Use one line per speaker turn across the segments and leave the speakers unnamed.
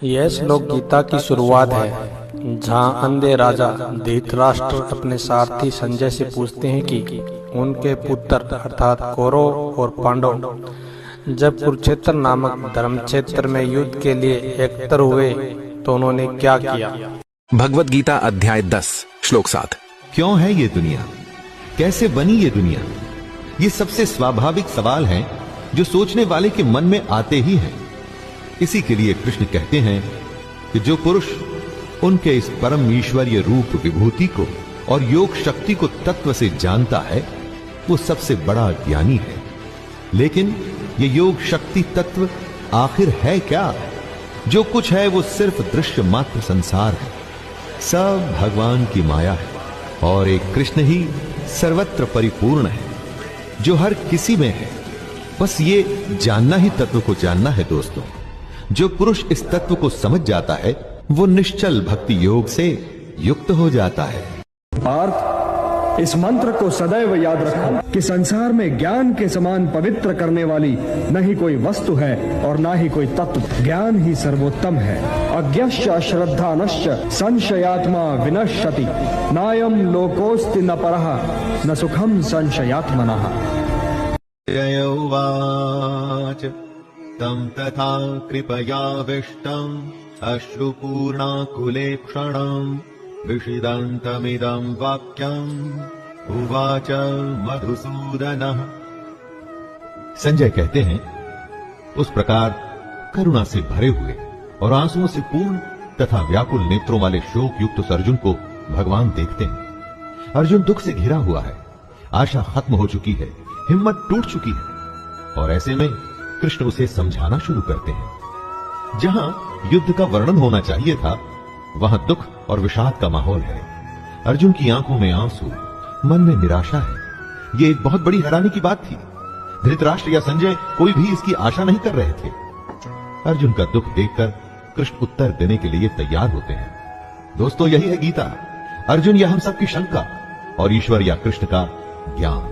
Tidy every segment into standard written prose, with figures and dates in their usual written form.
यह श्लोक गीता की शुरुआत है, जहाँ अंधे राजा धृतराष्ट्र अपने सारथी संजय से पूछते हैं कि उनके पुत्र अर्थात कौरव और पांडव जब कुरुक्षेत्र नामक धर्म क्षेत्र में युद्ध के लिए एकत्र हुए तो उन्होंने क्या किया।
भगवत गीता अध्याय 10 श्लोक 7।
क्यों है ये दुनिया, कैसे बनी ये दुनिया? ये सबसे स्वाभाविक सवाल हैं जो सोचने वाले के मन में आते ही हैं। इसी के लिए कृष्ण कहते हैं कि जो पुरुष उनके इस परम ईश्वरीय रूप विभूति को और योग शक्ति को तत्व से जानता है वो सबसे बड़ा ज्ञानी है। लेकिन ये योग शक्ति तत्व आखिर है क्या? जो कुछ है वो सिर्फ दृश्य मात्र संसार है, सब भगवान की माया है और एक कृष्ण ही सर्वत्र परिपूर्ण है जो हर किसी में है। बस ये जानना ही तत्व को जानना है दोस्तों। जो पुरुष इस तत्व को समझ जाता है वो निश्चल भक्ति योग से युक्त हो जाता है।
पार्थ, इस मंत्र को सदैव याद रखो कि संसार में ज्ञान के समान पवित्र करने वाली न ही कोई वस्तु है और न ही कोई तत्व। ज्ञान ही सर्वोत्तम है। अज्ञश्च अश्रद्धानश्च संशयात्मा विनश्यति, नायम लोकोस्ति न परः न सुखम संशयात्मनः।
उवाच तं तथा कृपयाविष्टम् अश्रुपूर्णाकुलेक्षणम् विषिदन्तमिदं वाक्यम् उवाच मधुसूदनः। संजय कहते हैं, उस प्रकार करुणा से भरे हुए और आंसुओं से पूर्ण तथा व्याकुल नेत्रों वाले शोक युक्त अर्जुन को भगवान देखते हैं। अर्जुन दुख से घिरा हुआ है, आशा खत्म हो चुकी है, हिम्मत टूट चुकी है और ऐसे में कृष्ण उसे समझाना शुरू करते हैं। जहां युद्ध का वर्णन होना चाहिए था वहां दुख और विषाद का माहौल है। अर्जुन की आंखों में आंसू, मन में निराशा है। यह एक बहुत बड़ी हैरानी की बात थी। धृतराष्ट्र या संजय कोई भी इसकी आशा नहीं कर रहे थे। अर्जुन का दुख देखकर कृष्ण उत्तर देने के लिए तैयार होते हैं। दोस्तों, यही है गीता, अर्जुन या हम सबकी शंका और ईश्वर या कृष्ण का ज्ञान।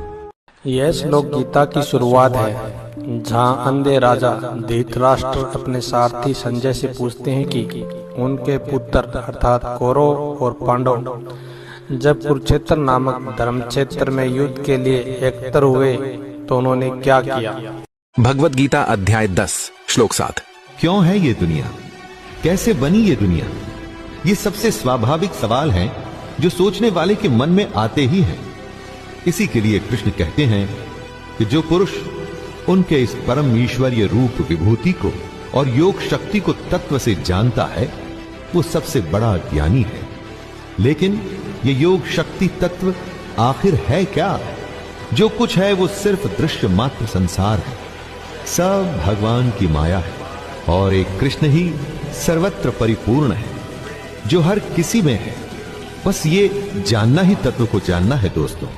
यह श्लोक गीता की शुरुआत है, जहाँ अंधे राजा धृतराष्ट्र अपने सारथी संजय से पूछते हैं कि उनके पुत्र अर्थात कौरव और पांडव जब कुरुक्षेत्र नामक धर्म क्षेत्र में युद्ध के लिए एकत्र हुए तो उन्होंने क्या किया।
भगवत गीता अध्याय 10 श्लोक 7।
क्यों है ये दुनिया, कैसे बनी ये दुनिया? ये सबसे स्वाभाविक सवाल हैं जो सोचने वाले के मन में आते ही हैं। इसी के लिए कृष्ण कहते हैं कि जो पुरुष उनके इस परम ईश्वरीय रूप विभूति को और योग शक्ति को तत्व से जानता है वो सबसे बड़ा ज्ञानी है। लेकिन ये योग शक्ति तत्व आखिर है क्या? जो कुछ है वो सिर्फ दृश्य मात्र संसार है, सब भगवान की माया है और एक कृष्ण ही सर्वत्र परिपूर्ण है जो हर किसी में है। बस ये जानना ही तत्व को जानना है दोस्तों।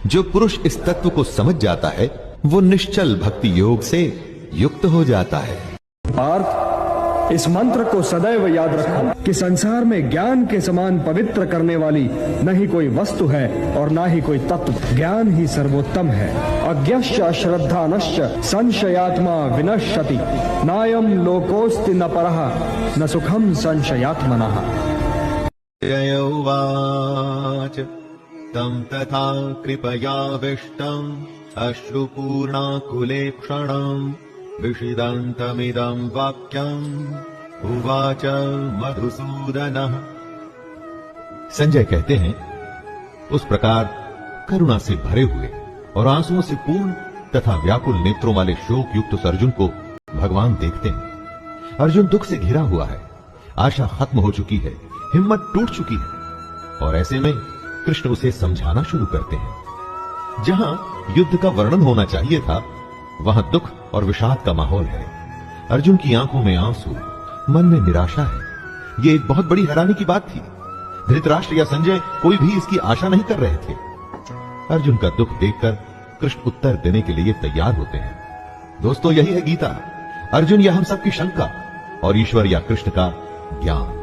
जो पुरुष इस तत्व को समझ जाता है वो निश्चल भक्ति योग से युक्त हो जाता है।
पार्थ, इस मंत्र को सदैव याद रखो कि संसार में ज्ञान के समान पवित्र करने वाली न ही कोई वस्तु है और न ही कोई तत्व। ज्ञान ही सर्वोत्तम है। अज्ञश्च अश्रद्धानश्च संशयात्मा विनश्यति, नायम लोकोस्ति न परः न सुखम संशयात्मनः।
उवाच तं तथा कृपयाविष्टम् अश्रुपूर्णाकुलेक्षणम् विषिदन्तमिदं वाक्यम् उवाच मधुसूदनः। संजय कहते हैं, उस प्रकार करुणा से भरे हुए और आंसुओं से पूर्ण तथा व्याकुल नेत्रों वाले शोक युक्त अर्जुन को भगवान देखते हैं। अर्जुन दुख से घिरा हुआ है, आशा खत्म हो चुकी है, हिम्मत टूट चुकी है और ऐसे में कृष्ण उसे समझाना शुरू करते हैं। जहां युद्ध का वर्णन होना चाहिए था वहां दुख और विषाद का माहौल है। अर्जुन की आंखों में आंसू, मन में निराशा है। यह एक बहुत बड़ी हैरानी की बात थी। धृतराष्ट्र या संजय कोई भी इसकी आशा नहीं कर रहे थे। अर्जुन का दुख देखकर कृष्ण उत्तर देने के लिए तैयार होते हैं। दोस्तों, यही है गीता, अर्जुन या हम सबकी शंका और ईश्वर या कृष्ण का ज्ञान।